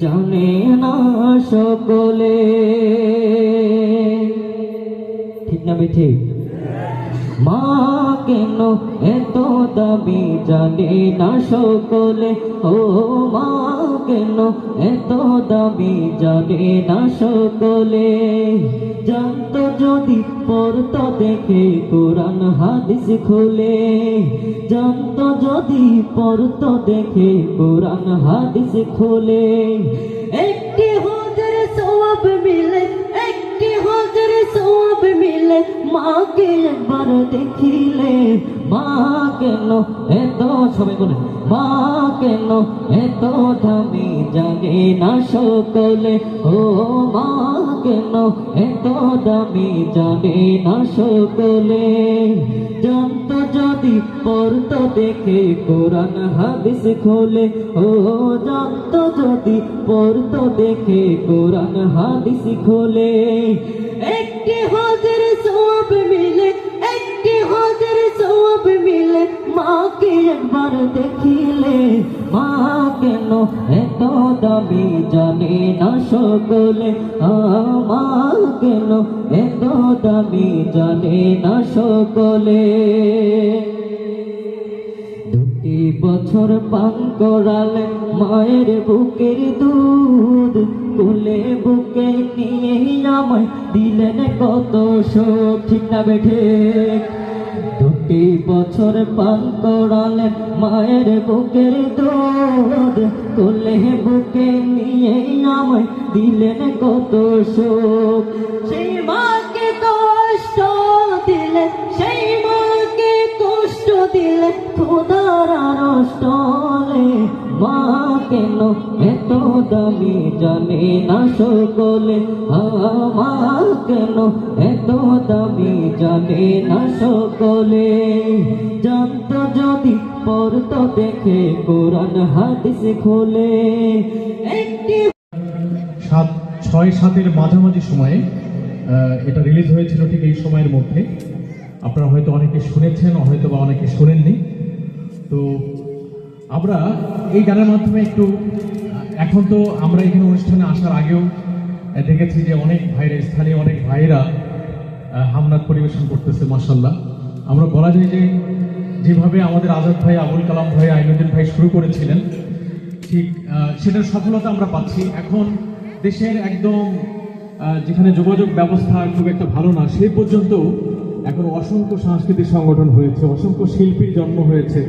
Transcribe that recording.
জানে না সকলে। ঠিক না বেঠি? মা কেন এত দাবি জানে না সকলে, ও মা কেন এত দাবি জানে না সকলে। জানতো যদি পড়তো দেখে কোরআন হাদিস খুলে, জানতো যদি পড়তো দেখে কোরআন হাদিস খুলে। একটি হজের সওয়াব মিলে, একটি হজের সওয়াব মিলে, মাকে একবার দেখিলে। মা কেন এত, সবাই বলে, মা কেন এত দামি জানে না সকলে, ও মা কেন এত দামি জানে না সকলে। জানতো যদি পড়তো দেখে কোরআন হাদিস খোলে, ও জানতো যদি পড়তো দেখে কোরআন হাদিস খোলে। একটি হজের সওয়াব মিলে, একটি হজের সওয়াব মিলে, মাকে একবার দেখিলে। মা কেন এত দামি জানে না সকলে, মা কেন এত দামি জানে না সকলে। 2 বছর পান করালে মায়ের বুকের দুধ, কোলে বুকে নিয়ে আমায় দিলেন কত সুখ। ঠিক না বেঠে? 2 বছর পান করালেন মায়ের বুকের দুধ, কোলে বুকে নিয়ে আমায় দিলেন কত সুখ। সেই মাকে কষ্ট দিলে, সেই মাকে কষ্ট দিলে, খোদার আরষ্টলে। মা কেন এত দামি জানে না সকলে, মা কেন এত দামি জানে না সকলে। জানতো যদি পড়তো দেখে কোরআন হাদিস খোলে। একটি 6-7-এর মাঝামাঝি সময়ে এটা রিলিজ হয়েছিল, ঠিক এই সময়ের মধ্যে। আপনারা হয়তো অনেকে শুনেছেন, হয়তো বা অনেকে শোনেননি। তো আমরা এই গানের মাধ্যমে একটু, এখন তো আমরা এখানে অনুষ্ঠানে আসার আগেও দেখেছি যে অনেক ভাইরা, স্থানীয় অনেক ভাইরা হামনাত পরিবেশন করতেছে, মাশাআল্লাহ। আমরা বলা যায় যে যেভাবে আমাদের আজাদ ভাই, আবুল কালাম ভাই, আইনুদ্দিন ভাই শুরু করেছিলেন, ঠিক সেটার সফলতা আমরা পাচ্ছি। এখন দেশের একদম যেখানে যোগাযোগ ব্যবস্থা খুব একটা ভালো না, সেই পর্যন্ত এখন অসংখ্য সাংস্কৃতিক সংগঠন হয়েছে, অসংখ্য শিল্পীর জন্ম হয়েছে।